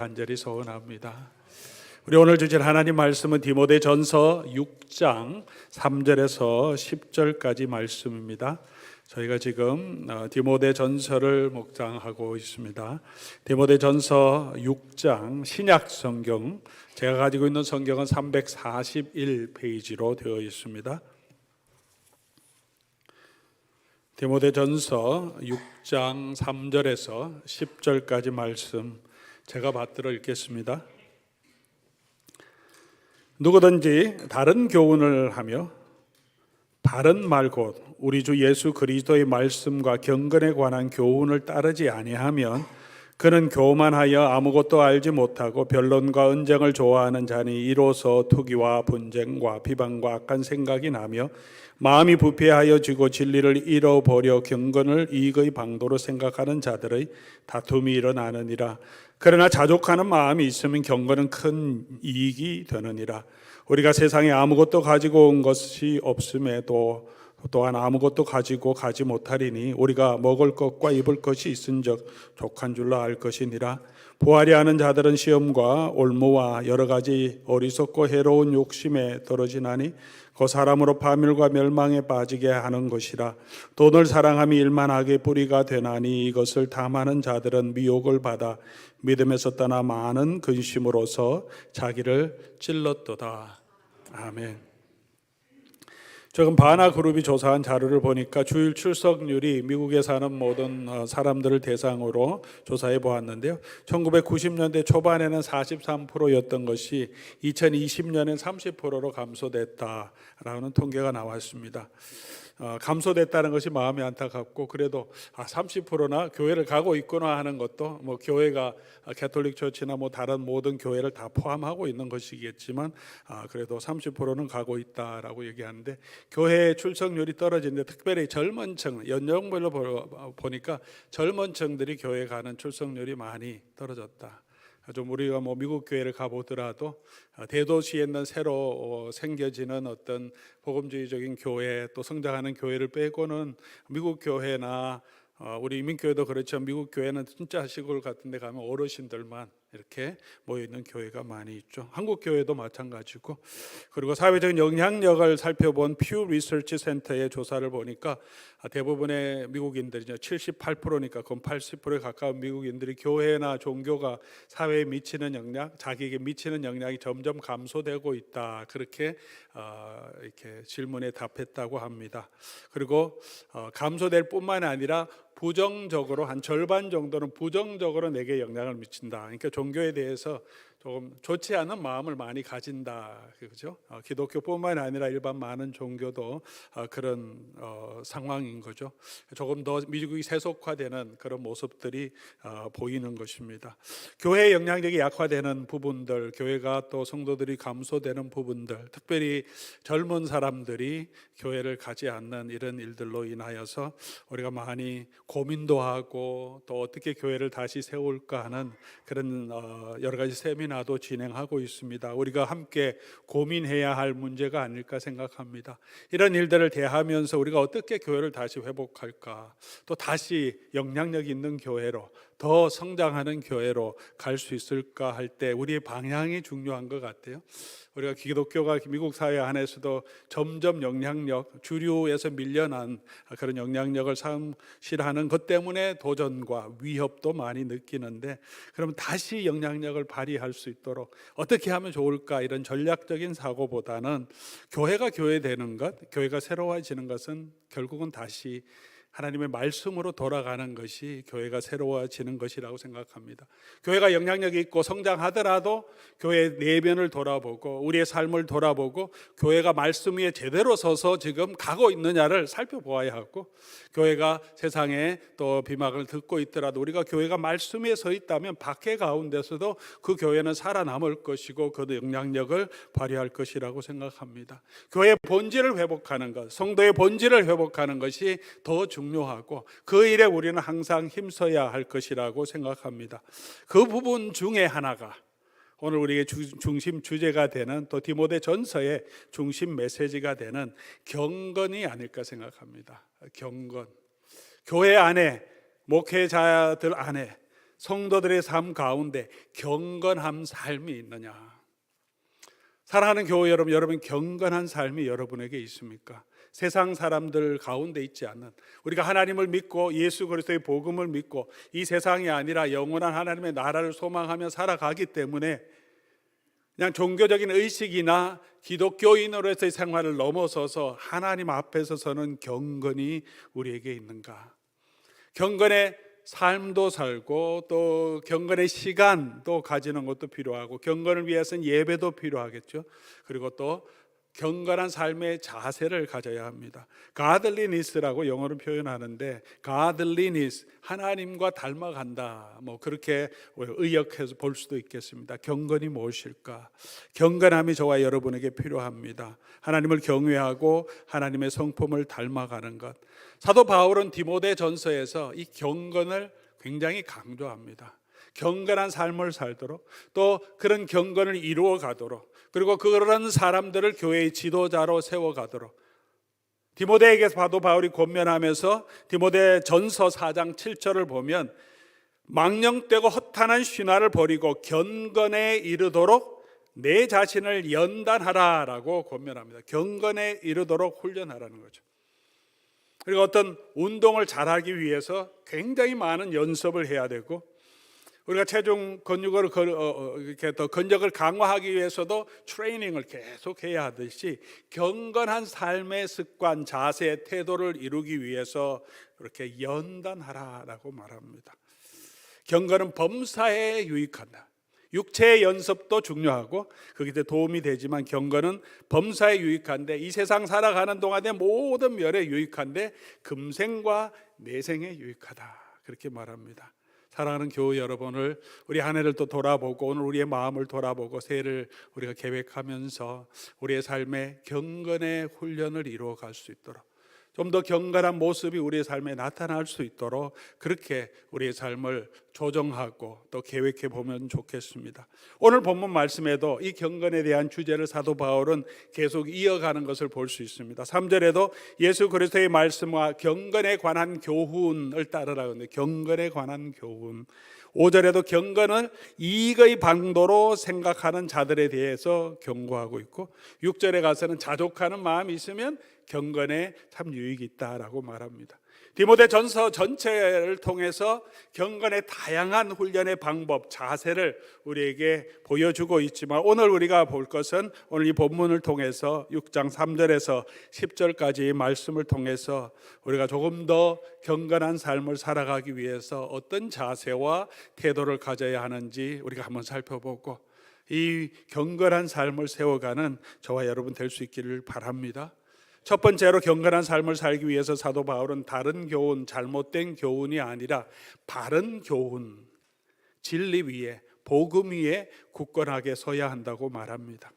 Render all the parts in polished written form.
간절히 소원합니다. 우리 오늘 주실 하나님 말씀은 디모데전서 6장 3절에서 10절까지 말씀입니다. 저희가 지금 디모데전서를 묵상하고 있습니다. 디모데전서 6장 신약 성경, 제가 가지고 있는 성경은 341페이지로 되어 있습니다. 디모데전서 6장 3절에서 10절까지 말씀 제가 받들어 읽겠습니다. 누구든지 다른 교훈을 하며 바른 말 곧 우리 주 예수 그리스도의 말씀과 경건에 관한 교훈을 따르지 아니하면 그는 교만하여 아무것도 알지 못하고 변론과 언쟁을 좋아하는 자니 이로써 투기와 분쟁과 비방과 악한 생각이 나며 마음이 부패하여지고 진리를 잃어버려 경건을 이익의 방도로 생각하는 자들의 다툼이 일어나느니라. 그러나 자족하는 마음이 있으면 경건은 큰 이익이 되느니라. 우리가 세상에 아무것도 가지고 온 것이 없음에도 또한 아무것도 가지고 가지 못하리니 우리가 먹을 것과 입을 것이 있은즉 족한 줄로 알 것이니라. 부하리 하는 자들은 시험과 올무와 여러 가지 어리석고 해로운 욕심에 떨어지나니 그 사람으로 파멸과 멸망에 빠지게 하는 것이라. 돈을 사랑함이 일만 악의 뿌리가 되나니 이것을 탐하는 자들은 미혹을 받아 믿음에서 떠나 많은 근심으로서 자기를 찔렀도다. 아멘. 조금 바나 그룹이 조사한 자료를 보니까 주일 출석률이 미국에 사는 모든 사람들을 대상으로 조사해 보았는데요. 1990년대 초반에는 43%였던 것이 2020년엔 30%로 감소됐다라는 통계가 나왔습니다. 감소됐다는 것이 마음이 안타깝고 그래도 30%나 교회를 가고 있구나 하는 것도 뭐 교회가 캐톨릭 처치나 뭐 다른 모든 교회를 다 포함하고 있는 것이겠지만 그래도 30%는 가고 있다라고 얘기하는데 교회 출석률이 떨어지는데 특별히 젊은 층 연령별로 보니까 젊은 층들이 교회 가는 출석률이 많이 떨어졌다. 좀 우리가 뭐 미국 교회를 가보더라도 대도시에 있는 새로 생겨지는 어떤 복음주의적인 교회 또 성장하는 교회를 빼고는 미국 교회나 우리 이민교회도 그렇지만 미국 교회는 진짜 시골 같은 데 가면 어르신들만 이렇게 모여있는 교회가 많이 있죠. 한국 교회도 마찬가지고. 그리고 사회적인 영향력을 살펴본 퓨 리서치 센터의 조사를 보니까 대부분의 미국인들이 78%니까 그건 80%에 가까운 미국인들이 교회나 종교가 사회에 미치는 영향, 자기에게 미치는 영향이 점점 감소되고 있다. 그렇게 이렇게 질문에 답했다고 합니다. 그리고 감소될 뿐만 아니라 부정적으로 한 절반 정도는 부정적으로 내게 영향을 미친다. 그러니까 종교에 대해서 조금 좋지 않은 마음을 많이 가진다. 그렇죠? 기독교뿐만 아니라 일반 많은 종교도 그런 상황인 거죠. 조금 더 미국이 세속화되는 그런 모습들이 보이는 것입니다. 교회의 영향력이 약화되는 부분들, 교회가 또 성도들이 감소되는 부분들, 특별히 젊은 사람들이 교회를 가지 않는 이런 일들로 인하여서 우리가 많이 고민도 하고 또 어떻게 교회를 다시 세울까 하는 그런 여러 가지 세미나도 진행하고 있습니다. 우리가 함께 고민해야 할 문제가 아닐까 생각합니다. 이런 일들을 대하면서 우리가 어떻게 교회를 다시 회복할까, 또 다시 영향력 있는 교회로, 더 성장하는 교회로 갈 수 있을까 할 때 우리의 방향이 중요한 것 같아요. 우리가 기독교가 미국 사회 안에서도 점점 영향력, 주류에서 밀려난 그런 영향력을 상실하는 것 때문에 도전과 위협도 많이 느끼는데, 그럼 다시 영향력을 발휘할 수 있도록 어떻게 하면 좋을까, 이런 전략적인 사고보다는 교회가 교회되는 것, 교회가 새로워지는 것은 결국은 다시 하나님의 말씀으로 돌아가는 것이 교회가 새로워지는 것이라고 생각합니다. 교회가 영향력이 있고 성장하더라도 교회의 내면을 돌아보고 우리의 삶을 돌아보고 교회가 말씀 위에 제대로 서서 지금 가고 있느냐를 살펴보아야 하고, 교회가 세상에 또 비막을 듣고 있더라도 우리가 교회가 말씀 위에 서 있다면 박해 가운데서도 그 교회는 살아남을 것이고 그 영향력을 발휘할 것이라고 생각합니다. 교회의 본질을 회복하는 것, 성도의 본질을 회복하는 것이 더 중요하고 그 일에 우리는 항상 힘써야 할 것이라고 생각합니다. 그 부분 중에 하나가 오늘 우리의 중심 주제가 되는, 또 디모데전서의 중심 메시지가 되는 경건이 아닐까 생각합니다. 경건. 교회 안에, 목회자들 안에 성도들의 삶 가운데 경건한 삶이 있느냐? 사랑하는 교회 여러분, 여러분 경건한 삶이 여러분에게 있습니까? 세상 사람들 가운데 있지 않는, 우리가 하나님을 믿고 예수 그리스도의 복음을 믿고 이 세상이 아니라 영원한 하나님의 나라를 소망하며 살아가기 때문에 그냥 종교적인 의식이나 기독교인으로서의 생활을 넘어서서 하나님 앞에서 서는 경건이 우리에게 있는가? 경건의 삶도 살고 또 경건의 시간도 가지는 것도 필요하고, 경건을 위해서는 예배도 필요하겠죠. 그리고 또 경건한 삶의 자세를 가져야 합니다. godliness라고 영어로 표현하는데, godliness, 하나님과 닮아간다, 그렇게 의역해서 볼 수도 있겠습니다. 경건이 무엇일까? 경건함이 저와 여러분에게 필요합니다. 하나님을 경외하고 하나님의 성품을 닮아가는 것. 사도 바울은 디모데전서에서 이 경건을 굉장히 강조합니다. 경건한 삶을 살도록, 또 그런 경건을 이루어 가도록, 그리고 그런 사람들을 교회의 지도자로 세워가도록 디모데에게 사도 바울이 권면하면서 디모데전서 4장 7절을 보면, 망령되고 허탄한 신화를 버리고 경건에 이르도록 내 자신을 연단하라 라고 권면합니다. 경건에 이르도록 훈련하라는 거죠. 그리고 어떤 운동을 잘하기 위해서 굉장히 많은 연습을 해야 되고, 우리가 체중 근육을 이렇게 더 근력을 강화하기 위해서도 트레이닝을 계속 해야 하듯이, 경건한 삶의 습관, 자세, 태도를 이루기 위해서 이렇게 연단하라라고 말합니다. 경건은 범사에 유익한다. 육체의 연습도 중요하고 그게 도움이 되지만, 경건은 범사에 유익한데, 이 세상 살아가는 동안에 모든 면에 유익한데 금생과 내생에 유익하다, 그렇게 말합니다. 사랑하는 교회 여러분을, 우리 한 해를 또 돌아보고 오늘 우리의 마음을 돌아보고 새해를 우리가 계획하면서 우리의 삶에 경건의 훈련을 이루어 갈 수 있도록, 좀 더 경건한 모습이 우리의 삶에 나타날 수 있도록 그렇게 우리의 삶을 조정하고 또 계획해 보면 좋겠습니다. 오늘 본문 말씀에도 이 경건에 대한 주제를 사도 바울은 계속 이어가는 것을 볼 수 있습니다. 3절에도 예수 그리스도의 말씀과 경건에 관한 교훈을 따르라고 하는데, 경건에 관한 교훈. 5절에도 경건은 이익의 방도로 생각하는 자들에 대해서 경고하고 있고, 6절에 가서는 자족하는 마음이 있으면 경건에 참 유익이 있다라고 말합니다. 디모데전서 전체를 통해서 경건의 다양한 훈련의 방법, 자세를 우리에게 보여주고 있지만, 오늘 우리가 볼 것은 오늘 이 본문을 통해서 6장 3절에서 10절까지 말씀을 통해서 우리가 조금 더 경건한 삶을 살아가기 위해서 어떤 자세와 태도를 가져야 하는지 우리가 한번 살펴보고, 이 경건한 삶을 세워가는 저와 여러분 될 수 있기를 바랍니다. 첫 번째로 경건한 삶을 살기 위해서 사도 바울은 다른 교훈, 잘못된 교훈이 아니라 바른 교훈, 진리 위에, 복음 위에 굳건하게 서야 한다고 말합니다.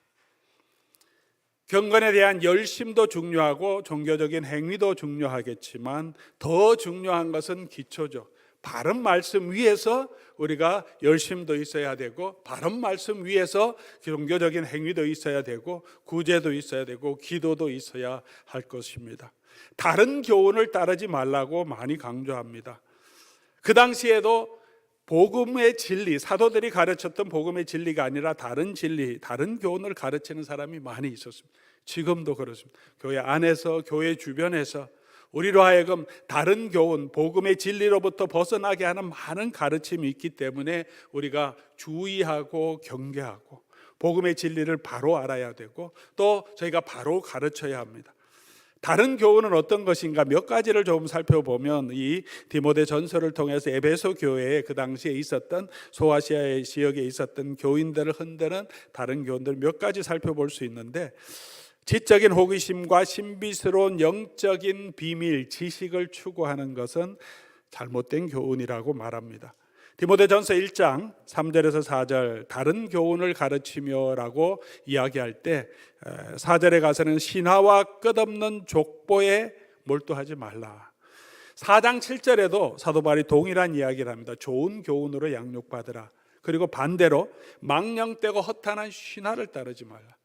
경건에 대한 열심도 중요하고 종교적인 행위도 중요하겠지만, 더 중요한 것은 기초죠. 바른 말씀 위에서 우리가 열심도 있어야 되고, 바른 말씀 위에서 종교적인 행위도 있어야 되고, 구제도 있어야 되고, 기도도 있어야 할 것입니다. 다른 교훈을 따르지 말라고 많이 강조합니다. 그 당시에도 복음의 진리, 사도들이 가르쳤던 복음의 진리가 아니라 다른 진리, 다른 교훈을 가르치는 사람이 많이 있었습니다. 지금도 그렇습니다. 교회 안에서, 교회 주변에서 우리로 하여금 다른 교훈, 복음의 진리로부터 벗어나게 하는 많은 가르침이 있기 때문에 우리가 주의하고 경계하고 복음의 진리를 바로 알아야 되고, 또 저희가 바로 가르쳐야 합니다. 다른 교훈은 어떤 것인가 몇 가지를 좀 살펴보면, 이 디모데 전서를 통해서 에베소 교회에 그 당시에 있었던, 소아시아 지역에 있었던 교인들을 흔드는 다른 교훈들 몇 가지 살펴볼 수 있는데, 지적인 호기심과 신비스러운 영적인 비밀, 지식을 추구하는 것은 잘못된 교훈이라고 말합니다. 디모데전서 1장 3절에서 4절, 다른 교훈을 가르치며 라고 이야기할 때 4절에 가서는 신화와 끝없는 족보에 몰두하지 말라. 4장 7절에도 사도 바울이 동일한 이야기를 합니다. 좋은 교훈으로 양육받으라. 그리고 반대로 망령되고 허탄한 신화를 따르지 말라.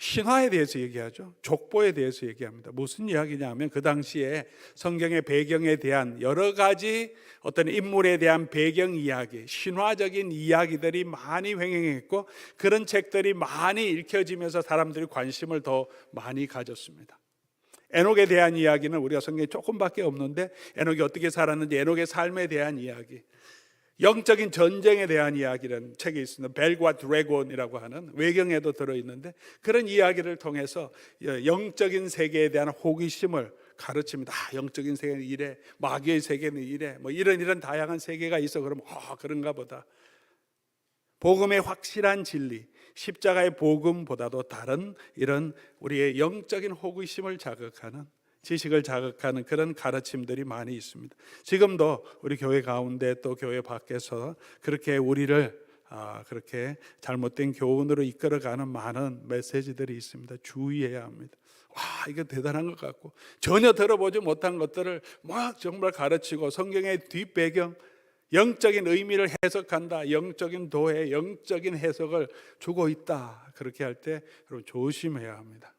신화에 대해서 얘기하죠. 족보에 대해서 얘기합니다. 무슨 이야기냐면 그 당시에 성경의 배경에 대한 여러 가지 어떤 인물에 대한 배경 이야기, 신화적인 이야기들이 많이 횡행했고 그런 책들이 많이 읽혀지면서 사람들이 관심을 더 많이 가졌습니다. 에녹에 대한 이야기는 우리가 성경에 조금밖에 없는데 에녹이 어떻게 살았는지, 에녹의 삶에 대한 이야기, 영적인 전쟁에 대한 이야기라는 책이 있습니다. 벨과 드래곤이라고 하는, 외경에도 들어있는데 그런 이야기를 통해서 영적인 세계에 대한 호기심을 가르칩니다. 영적인 세계는 이래, 마귀의 세계는 이래, 뭐 이런 다양한 세계가 있어. 그러면 그런가 보다. 복음의 확실한 진리, 십자가의 복음보다도 다른 이런 우리의 영적인 호기심을 자극하는, 지식을 자극하는 그런 가르침들이 많이 있습니다. 지금도 우리 교회 가운데 또 교회 밖에서 그렇게 우리를 그렇게 잘못된 교훈으로 이끌어가는 많은 메시지들이 있습니다. 주의해야 합니다. 이거 대단한 것 같고 전혀 들어보지 못한 것들을 막 정말 가르치고 성경의 뒷배경, 영적인 의미를 해석한다, 영적인 도해, 영적인 해석을 주고 있다. 그렇게 할 때 여러분 조심해야 합니다.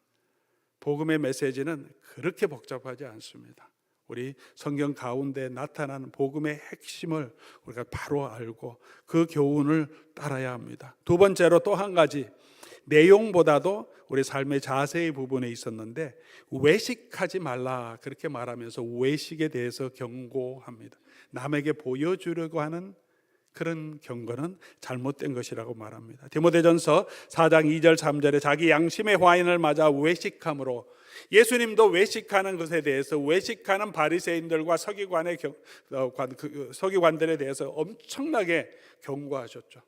복음의 메시지는 그렇게 복잡하지 않습니다. 우리 성경 가운데 나타나는 복음의 핵심을 우리가 바로 알고 그 교훈을 따라야 합니다. 두 번째로 또 한 가지, 내용보다도 우리 삶의 자세의 부분에 있었는데 외식하지 말라 그렇게 말하면서 외식에 대해서 경고합니다. 남에게 보여주려고 하는 그런 경고는 잘못된 것이라고 말합니다. 디모데전서 4장 2절 3절에 자기 양심의 화인을 맞아 외식함으로, 예수님도 외식하는 것에 대해서, 외식하는 바리새인들과 서기관들에 대해서 엄청나게 경고하셨죠.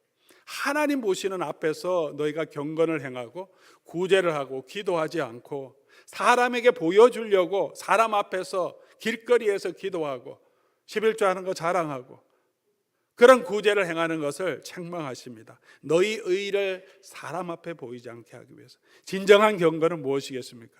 하나님 보시는 앞에서 너희가 경건을 행하고 구제를 하고 기도하지 않고 사람에게 보여주려고 사람 앞에서 길거리에서 기도하고 11조 하는 거 자랑하고 그런 구제를 행하는 것을 책망하십니다. 너희 의를 사람 앞에 보이지 않게 하기 위해서. 진정한 경건은 무엇이겠습니까?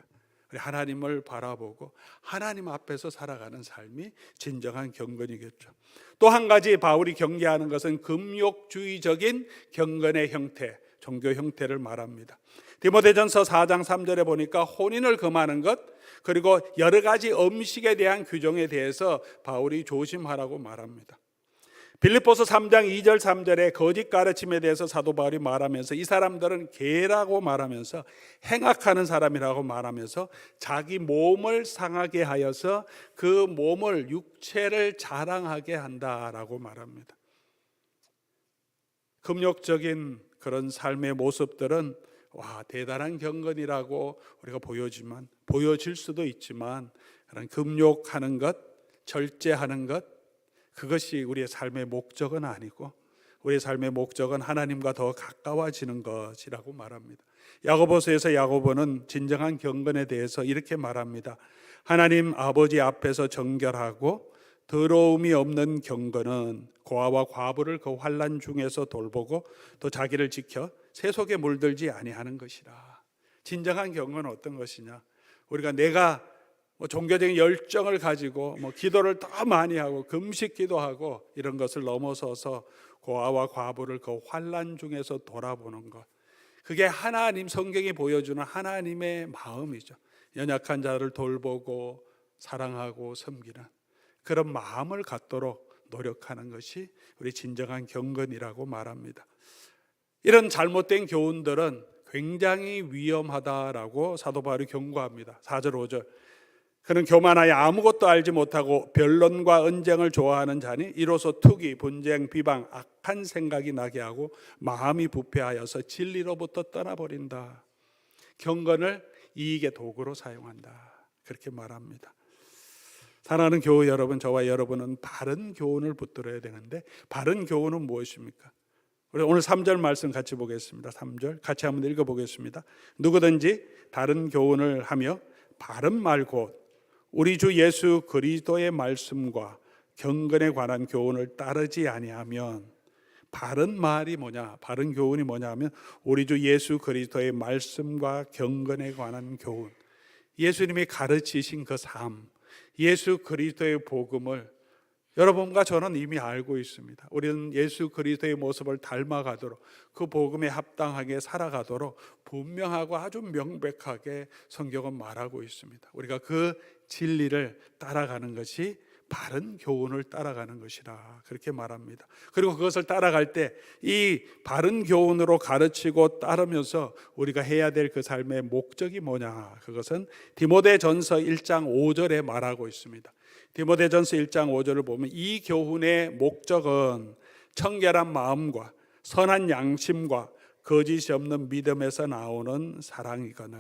우리 하나님을 바라보고 하나님 앞에서 살아가는 삶이 진정한 경건이겠죠. 또 한 가지 바울이 경계하는 것은 금욕주의적인 경건의 형태, 종교 형태를 말합니다. 디모데전서 4장 3절에 보니까 혼인을 금하는 것, 그리고 여러 가지 음식에 대한 규정에 대해서 바울이 조심하라고 말합니다. 빌립보서 3장 2절 3절에 거짓 가르침에 대해서 사도 바울이 말하면서 이 사람들은 개라고 말하면서 행악하는 사람이라고 말하면서 자기 몸을 상하게 하여서 그 몸을, 육체를 자랑하게 한다라고 말합니다. 금욕적인 그런 삶의 모습들은 대단한 경건이라고 우리가 보여질 수도 있지만 그런 금욕하는 것, 절제하는 것, 그것이 우리의 삶의 목적은 아니고 우리의 삶의 목적은 하나님과 더 가까워지는 것이라고 말합니다. 야고보서에서 야고보는 진정한 경건에 대해서 이렇게 말합니다. 하나님 아버지 앞에서 정결하고 더러움이 없는 경건은 고아와 과부를 그 환난 중에서 돌보고 또 자기를 지켜 세속에 물들지 아니하는 것이라. 진정한 경건은 어떤 것이냐? 내가 종교적인 열정을 가지고 기도를 더 많이 하고 금식 기도하고 이런 것을 넘어서서 고아와 과부를 그 환난 중에서 돌아보는 것, 그게 하나님, 성경이 보여주는 하나님의 마음이죠. 연약한 자를 돌보고 사랑하고 섬기는 그런 마음을 갖도록 노력하는 것이 우리 진정한 경건이라고 말합니다. 이런 잘못된 교훈들은 굉장히 위험하다라고 사도 바울이 경고합니다. 4절 5절, 그는 교만하여 아무것도 알지 못하고 변론과 언쟁을 좋아하는 자니 이로써 투기, 분쟁, 비방, 악한 생각이 나게 하고 마음이 부패하여서 진리로부터 떠나버린다. 경건을 이익의 도구로 사용한다. 그렇게 말합니다. 사랑하는 교우 여러분, 저와 여러분은 바른 교훈을 붙들어야 되는데 바른 교훈은 무엇입니까? 우리 오늘 3절 말씀 같이 보겠습니다. 3절 같이 한번 읽어보겠습니다. 누구든지 다른 교훈을 하며 바른 말 곧 우리 주 예수 그리스도의 말씀과 경건에 관한 교훈을 따르지 아니하면, 바른 말이 뭐냐, 바른 교훈이 뭐냐 하면 우리 주 예수 그리스도의 말씀과 경건에 관한 교훈, 예수님이 가르치신 그 삶, 예수 그리스도의 복음을 여러분과 저는 이미 알고 있습니다. 우리는 예수 그리스도의 모습을 닮아가도록, 그 복음에 합당하게 살아가도록 분명하고 아주 명백하게 성경은 말하고 있습니다. 우리가 그 진리를 따라가는 것이 바른 교훈을 따라가는 것이라 그렇게 말합니다. 그리고 그것을 따라갈 때 이 바른 교훈으로 가르치고 따르면서 우리가 해야 될 그 삶의 목적이 뭐냐, 그것은 디모데전서 1장 5절에 말하고 있습니다. 디모데전서 1장 5절을 보면 이 교훈의 목적은 청결한 마음과 선한 양심과 거짓이 없는 믿음에서 나오는 사랑이거늘.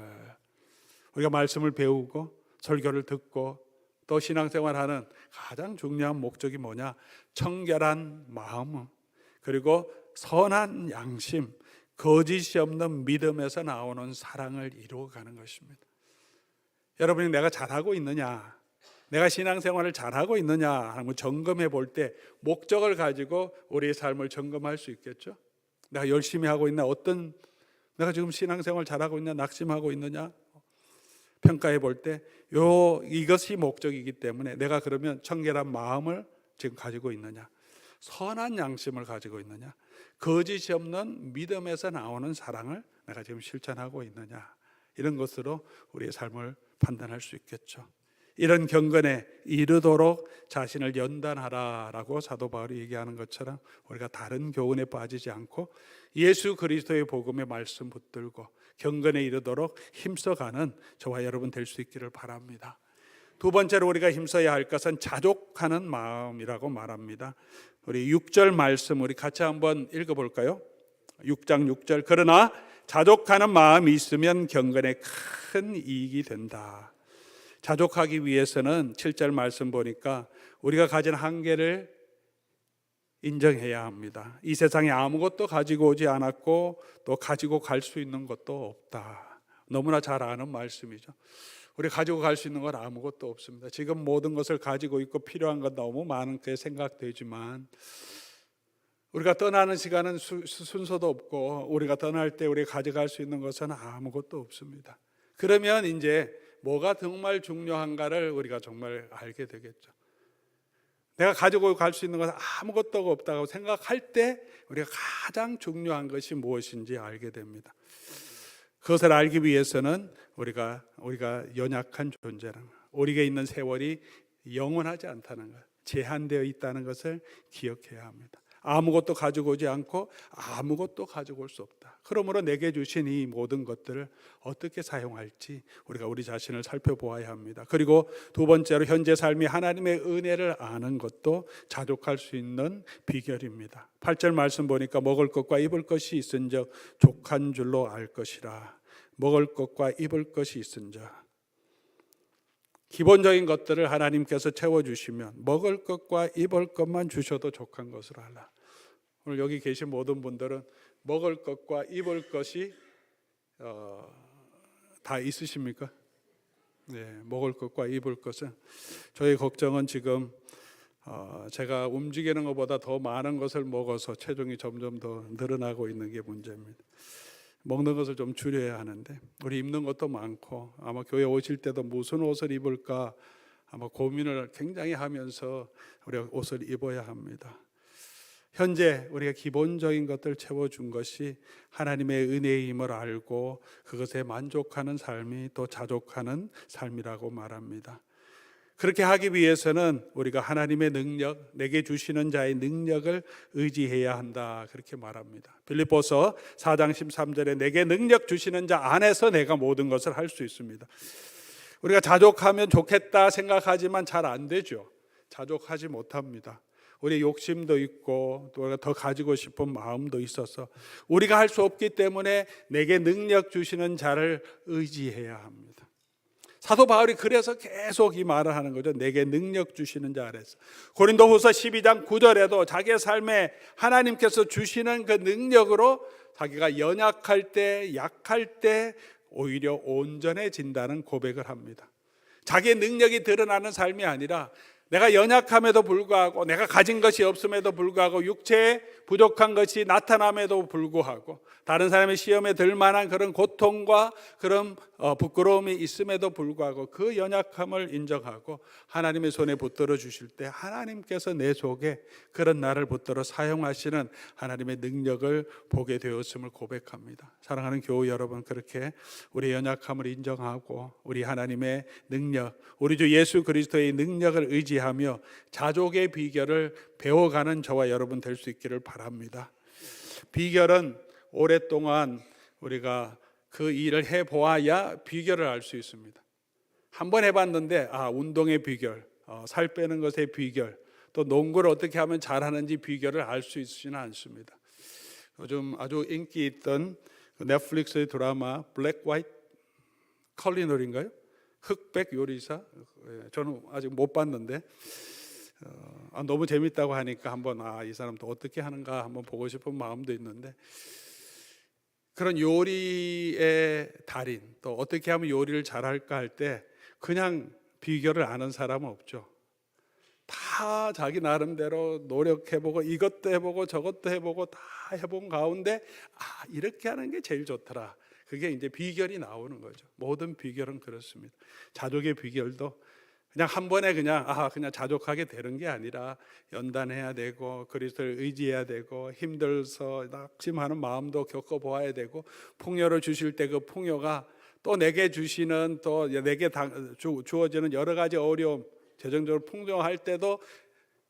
우리가 말씀을 배우고 설교를 듣고 또 신앙생활하는 가장 중요한 목적이 뭐냐? 청결한 마음, 그리고 선한 양심, 거짓이 없는 믿음에서 나오는 사랑을 이루어가는 것입니다. 여러분이 내가 잘하고 있느냐, 내가 신앙생활을 잘하고 있느냐 하는 걸 점검해 볼 때 목적을 가지고 우리의 삶을 점검할 수 있겠죠. 내가 열심히 하고 있나, 내가 지금 신앙생활 잘하고 있냐, 낙심하고 있느냐 평가해 볼 때 이것이 목적이기 때문에 내가 그러면 청결한 마음을 지금 가지고 있느냐, 선한 양심을 가지고 있느냐, 거짓이 없는 믿음에서 나오는 사랑을 내가 지금 실천하고 있느냐, 이런 것으로 우리의 삶을 판단할 수 있겠죠. 이런 경건에 이르도록 자신을 연단하라라고 사도 바울이 얘기하는 것처럼 우리가 다른 교훈에 빠지지 않고 예수 그리스도의 복음의 말씀 붙들고 경건에 이르도록 힘써가는 저와 여러분 될 수 있기를 바랍니다. 두 번째로 우리가 힘써야 할 것은 자족하는 마음이라고 말합니다. 우리 6절 말씀 우리 같이 한번 읽어볼까요? 6장 6절. 그러나 자족하는 마음이 있으면 경건에 큰 이익이 된다. 자족하기 위해서는 7절 말씀 보니까 우리가 가진 한계를 인정해야 합니다. 이 세상에 아무것도 가지고 오지 않았고 또 가지고 갈 수 있는 것도 없다. 너무나 잘 아는 말씀이죠. 우리 가지고 갈 수 있는 건 아무것도 없습니다. 지금 모든 것을 가지고 있고 필요한 건 너무 많게 생각되지만 우리가 떠나는 시간은 순서도 없고 우리가 떠날 때 우리가 가져갈 수 있는 것은 아무것도 없습니다. 그러면 이제 뭐가 정말 중요한가를 우리가 정말 알게 되겠죠. 내가 가지고 갈 수 있는 것은 아무것도 없다고 생각할 때 우리가 가장 중요한 것이 무엇인지 알게 됩니다. 그것을 알기 위해서는 우리가 연약한 존재라는 것, 우리에게 있는 세월이 영원하지 않다는 것, 제한되어 있다는 것을 기억해야 합니다. 아무것도 가지고 오지 않고 아무것도 가지고 올 수 없다. 그러므로 내게 주신 이 모든 것들을 어떻게 사용할지 우리가 우리 자신을 살펴보아야 합니다. 그리고 두 번째로 현재 삶이 하나님의 은혜를 아는 것도 자족할 수 있는 비결입니다. 8절 말씀 보니까 먹을 것과 입을 것이 있은즉 족한 줄로 알 것이라. 먹을 것과 입을 것이 있은즉, 기본적인 것들을 하나님께서 채워주시면 먹을 것과 입을 것만 주셔도 족한 것을 알라. 오늘 여기 계신 모든 분들은 먹을 것과 입을 것이 다 있으십니까? 네, 먹을 것과 입을 것은 저희 걱정은 지금 제가 움직이는 것보다 더 많은 것을 먹어서 체중이 점점 더 늘어나고 있는 게 문제입니다. 먹는 것을 좀 줄여야 하는데 우리 입는 것도 많고 아마 교회 오실 때도 무슨 옷을 입을까 아마 고민을 굉장히 하면서 우리가 옷을 입어야 합니다. 현재 우리가 기본적인 것들 채워준 것이 하나님의 은혜임을 알고 그것에 만족하는 삶이 또 자족하는 삶이라고 말합니다. 그렇게 하기 위해서는 우리가 하나님의 능력, 내게 주시는 자의 능력을 의지해야 한다, 그렇게 말합니다. 빌립보서 4장 13절에 내게 능력 주시는 자 안에서 내가 모든 것을 할 수 있습니다. 우리가 자족하면 좋겠다 생각하지만 잘 안 되죠. 자족하지 못합니다. 우리 욕심도 있고 또 우리가 더 가지고 싶은 마음도 있어서 우리가 할 수 없기 때문에 내게 능력 주시는 자를 의지해야 합니다. 사도 바울이 그래서 계속 이 말을 하는 거죠. 내게 능력 주시는 자 아래서. 고린도후서 12장 9절에도 자기의 삶에 하나님께서 주시는 그 능력으로 자기가 연약할 때, 약할 때 오히려 온전해진다는 고백을 합니다. 자기의 능력이 드러나는 삶이 아니라 내가 연약함에도 불구하고, 내가 가진 것이 없음에도 불구하고, 육체에 부족한 것이 나타남에도 불구하고, 다른 사람의 시험에 들 만한 그런 고통과 그런 부끄러움이 있음에도 불구하고 그 연약함을 인정하고 하나님의 손에 붙들어 주실 때 하나님께서 내 속에 그런 나를 붙들어 사용하시는 하나님의 능력을 보게 되었음을 고백합니다. 사랑하는 교우 여러분, 그렇게 우리 연약함을 인정하고 우리 하나님의 능력, 우리 주 예수 그리스도의 능력을 의지하며 자족의 비결을 배워가는 저와 여러분 될 수 있기를 바랍니다. 비결은 오랫동안 우리가 그 일을 해보아야 비결을 알 수 있습니다. 한번 해봤는데 운동의 비결, 살 빼는 것의 비결, 또 농구를 어떻게 하면 잘하는지 비결을 알 수 있지는 않습니다. 요즘 아주 인기 있던 넷플릭스의 드라마 블랙 화이트 컬리너리인가요? 흑백 요리사, 저는 아직 못 봤는데 너무 재밌다고 하니까 한번 이 사람도 어떻게 하는가 한번 보고 싶은 마음도 있는데, 그런 요리의 달인, 또 어떻게 하면 요리를 잘할까 할 때 그냥 비결을 아는 사람은 없죠. 다 자기 나름대로 노력해보고 이것도 해보고 저것도 해보고 다 해본 가운데 이렇게 하는 게 제일 좋더라. 그게 이제 비결이 나오는 거죠. 모든 비결은 그렇습니다. 자족의 비결도 그냥 한 번에 그냥 자족하게 되는 게 아니라 연단해야 되고 그리스도를 의지해야 되고 힘들어서 낙심하는 마음도 겪어보아야 되고, 풍요를 주실 때 그 풍요가 또 내게 주시는, 또 내게 주어지는 여러 가지 어려움, 재정적으로 풍성할 때도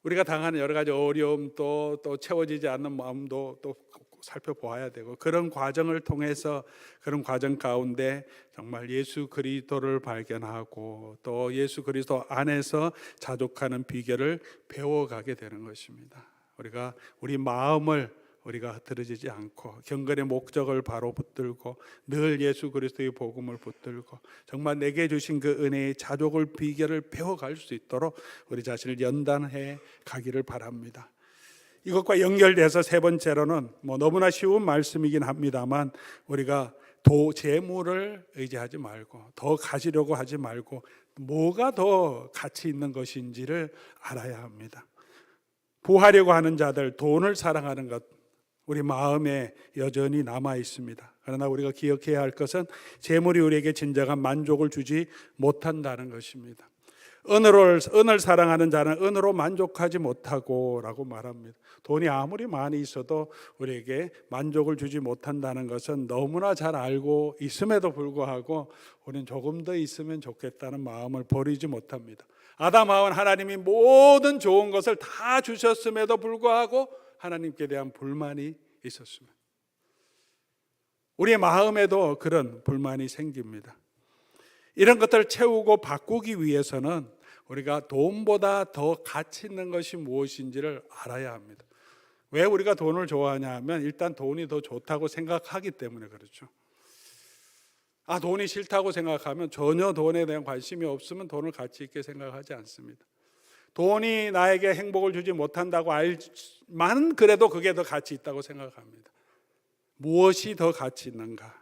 우리가 당하는 여러 가지 어려움, 또 채워지지 않는 마음도 또 살펴보아야 되고, 그런 과정을 통해서 그런 과정 가운데 정말 예수 그리스도를 발견하고 또 예수 그리스도 안에서 자족하는 비결을 배워가게 되는 것입니다. 우리가 우리 마음을 우리가 흐트러지지 않고 경건의 목적을 바로 붙들고 늘 예수 그리스도의 복음을 붙들고 정말 내게 주신 그 은혜의 자족을 비결을 배워갈 수 있도록 우리 자신을 연단해 가기를 바랍니다. 이것과 연결돼서 세 번째로는 너무나 쉬운 말씀이긴 합니다만, 우리가 재물을 의지하지 말고 더 가지려고 하지 말고 뭐가 더 가치 있는 것인지를 알아야 합니다. 부하려고 하는 자들, 돈을 사랑하는 것 우리 마음에 여전히 남아 있습니다. 그러나 우리가 기억해야 할 것은 재물이 우리에게 진정한 만족을 주지 못한다는 것입니다. 은을 사랑하는 자는 은으로 만족하지 못하고 라고 말합니다. 돈이 아무리 많이 있어도 우리에게 만족을 주지 못한다는 것은 너무나 잘 알고 있음에도 불구하고 우리는 조금 더 있으면 좋겠다는 마음을 버리지 못합니다. 아담 하와는 하나님이 모든 좋은 것을 다 주셨음에도 불구하고 하나님께 대한 불만이 있었습니다. 우리의 마음에도 그런 불만이 생깁니다. 이런 것들을 채우고 바꾸기 위해서는 우리가 돈보다 더 가치 있는 것이 무엇인지를 알아야 합니다. 왜 우리가 돈을 좋아하냐 하면 일단 돈이 더 좋다고 생각하기 때문에 그렇죠. 돈이 싫다고 생각하면, 전혀 돈에 대한 관심이 없으면 돈을 가치 있게 생각하지 않습니다. 돈이 나에게 행복을 주지 못한다고 알지만 그래도 그게 더 가치 있다고 생각합니다. 무엇이 더 가치 있는가?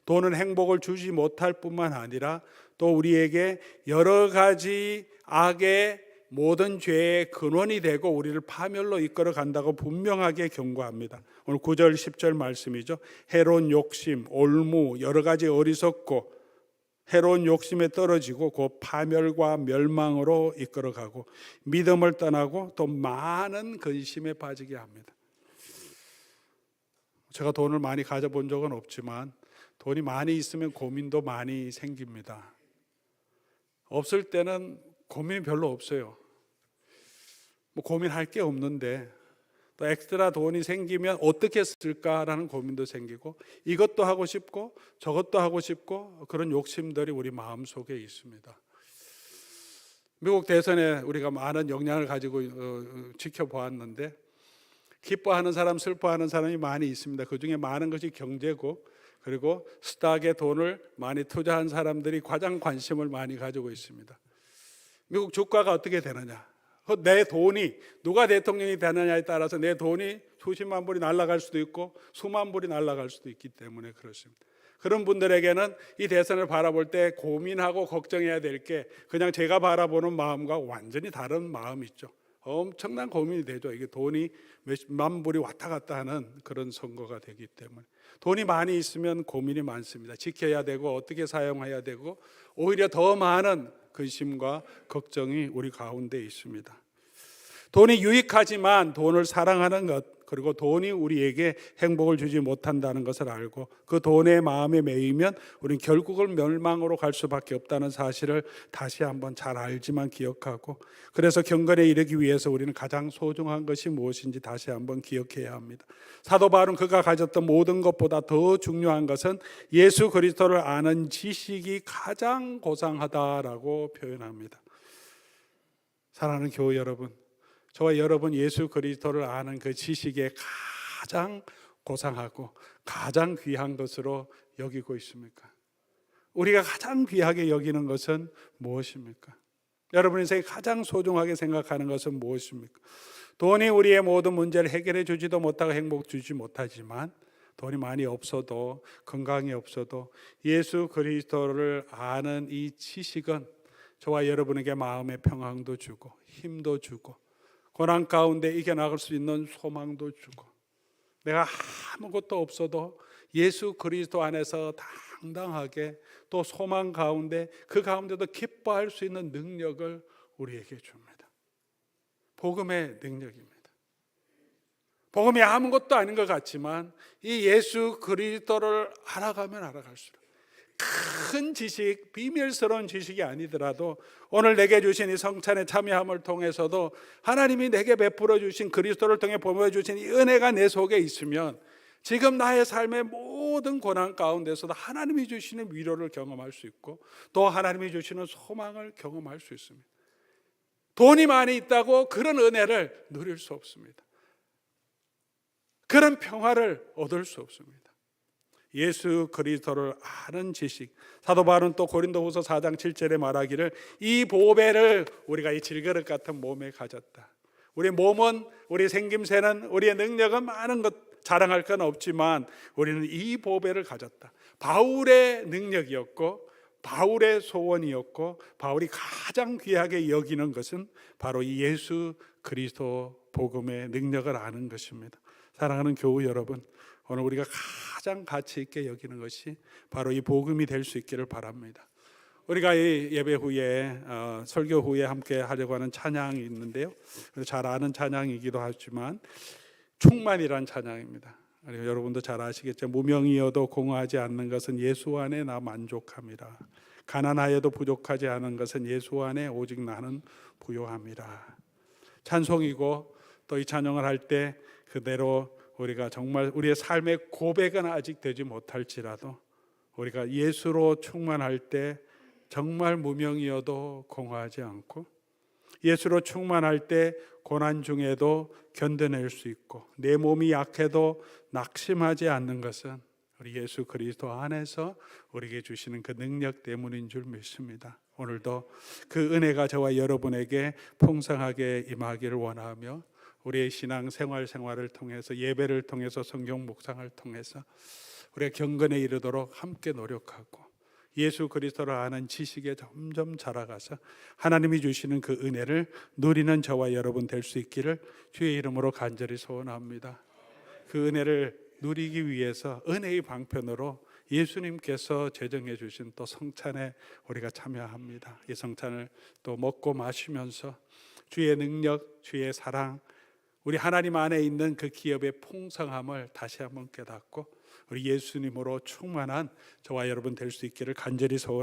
돈은 행복을 주지 못할 뿐만 아니라 또 우리에게 여러 가지 악의 모든 죄의 근원이 되고 우리를 파멸로 이끌어 간다고 분명하게 경고합니다. 오늘 9절 10절 말씀이죠. 해로운 욕심, 올무, 여러 가지 어리석고 해로운 욕심에 떨어지고 그 파멸과 멸망으로 이끌어가고 믿음을 떠나고 또 많은 근심에 빠지게 합니다. 제가 돈을 많이 가져본 적은 없지만 돈이 많이 있으면 고민도 많이 생깁니다. 없을 때는 고민이 별로 없어요. 고민할 게 없는데 또 엑스트라 돈이 생기면 어떻게 쓸까라는 고민도 생기고 이것도 하고 싶고 저것도 하고 싶고 그런 욕심들이 우리 마음속에 있습니다. 미국 대선에 우리가 많은 역량을 가지고 지켜보았는데 기뻐하는 사람, 슬퍼하는 사람이 많이 있습니다. 그중에 많은 것이 경제고, 그리고 스탁에 돈을 많이 투자한 사람들이 가장 관심을 많이 가지고 있습니다. 미국 주가가 어떻게 되느냐, 내 돈이 누가 대통령이 되느냐에 따라서 내 돈이 수십만 불이 날아갈 수도 있고 수만 불이 날아갈 수도 있기 때문에 그렇습니다. 그런 분들에게는 이 대선을 바라볼 때 고민하고 걱정해야 될 게 그냥 제가 바라보는 마음과 완전히 다른 마음이 있죠. 엄청난 고민이 되죠. 이게 돈이 몇만 불이 왔다 갔다 하는 그런 선거가 되기 때문에 돈이 많이 있으면 고민이 많습니다. 지켜야 되고 어떻게 사용해야 되고 오히려 더 많은 근심과 걱정이 우리 가운데 있습니다. 돈이 유익하지만 돈을 사랑하는 것, 그리고 돈이 우리에게 행복을 주지 못한다는 것을 알고 그 돈의 마음에 매이면 우리는 결국은 멸망으로 갈 수밖에 없다는 사실을 다시 한번 잘 알지만 기억하고, 그래서 경건에 이르기 위해서 우리는 가장 소중한 것이 무엇인지 다시 한번 기억해야 합니다. 사도 바울은 그가 가졌던 모든 것보다 더 중요한 것은 예수 그리스도를 아는 지식이 가장 고상하다라고 표현합니다. 사랑하는 교회 여러분, 저와 여러분 예수 그리스도를 아는 그 지식에 가장 고상하고 가장 귀한 것으로 여기고 있습니까? 우리가 가장 귀하게 여기는 것은 무엇입니까? 여러분 인생에 가장 소중하게 생각하는 것은 무엇입니까? 돈이 우리의 모든 문제를 해결해 주지도 못하고 행복 주지 못하지만, 돈이 많이 없어도 건강이 없어도 예수 그리스도를 아는 이 지식은 저와 여러분에게 마음의 평안도 주고 힘도 주고 고난 가운데 이겨나갈 수 있는 소망도 주고, 내가 아무것도 없어도 예수 그리스도 안에서 당당하게 또 소망 가운데 그 가운데도 기뻐할 수 있는 능력을 우리에게 줍니다. 복음의 능력입니다. 복음이 아무것도 아닌 것 같지만 이 예수 그리스도를 알아가면 알아갈수록 큰 지식, 비밀스러운 지식이 아니더라도 오늘 내게 주신 이 성찬에 참여함을 통해서도 하나님이 내게 베풀어 주신 그리스도를 통해 보여주신 이 은혜가 내 속에 있으면 지금 나의 삶의 모든 고난 가운데서도 하나님이 주시는 위로를 경험할 수 있고 또 하나님이 주시는 소망을 경험할 수 있습니다. 돈이 많이 있다고 그런 은혜를 누릴 수 없습니다. 그런 평화를 얻을 수 없습니다. 예수 그리스도를 아는 지식, 사도 바울은 또 고린도후서 4장 7절에 말하기를 이 보배를 우리가 이 질그릇 같은 몸에 가졌다. 우리 몸은, 우리 생김새는, 우리의 능력은 많은 것 자랑할 건 없지만 우리는 이 보배를 가졌다. 바울의 능력이었고 바울의 소원이었고 바울이 가장 귀하게 여기는 것은 바로 이 예수 그리스도 복음의 능력을 아는 것입니다. 사랑하는 교우 여러분, 오늘 우리가 가장 가치 있게 여기는 것이 바로 이 복음이 될 수 있기를 바랍니다. 우리가 이 예배 후에 설교 후에 함께 하려고 하는 찬양이 있는데요, 잘 아는 찬양이기도 하지만 충만이란 찬양입니다. 그리고 여러분도 잘 아시겠죠. 무명이어도 공허하지 않는 것은 예수 안에 나 만족함이라. 가난하여도 부족하지 않은 것은 예수 안에 오직 나는 부요함이라. 찬송이고 또 이 찬양을 할 때 그대로 우리가 정말 우리의 삶의 고백은 아직 되지 못할지라도 우리가 예수로 충만할 때 정말 무명이어도 공허하지 않고 예수로 충만할 때 고난 중에도 견뎌낼 수 있고 내 몸이 약해도 낙심하지 않는 것은 우리 예수 그리스도 안에서 우리에게 주시는 그 능력 때문인 줄 믿습니다. 오늘도 그 은혜가 저와 여러분에게 풍성하게 임하기를 원하며 우리의 신앙 생활을 통해서 예배를 통해서 성경 묵상을 통해서 우리가 경건에 이르도록 함께 노력하고 예수 그리스도를 아는 지식에 점점 자라가서 하나님이 주시는 그 은혜를 누리는 저와 여러분 될 수 있기를 주의 이름으로 간절히 소원합니다. 그 은혜를 누리기 위해서 은혜의 방편으로 예수님께서 제정해 주신 또 성찬에 우리가 참여합니다. 이 성찬을 또 먹고 마시면서 주의 능력, 주의 사랑, 우리 하나님 안에 있는 그 기업의 풍성함을 다시 한번 깨닫고 우리 예수님으로 충만한 저와 여러분 될 수 있기를 간절히 소원합니다.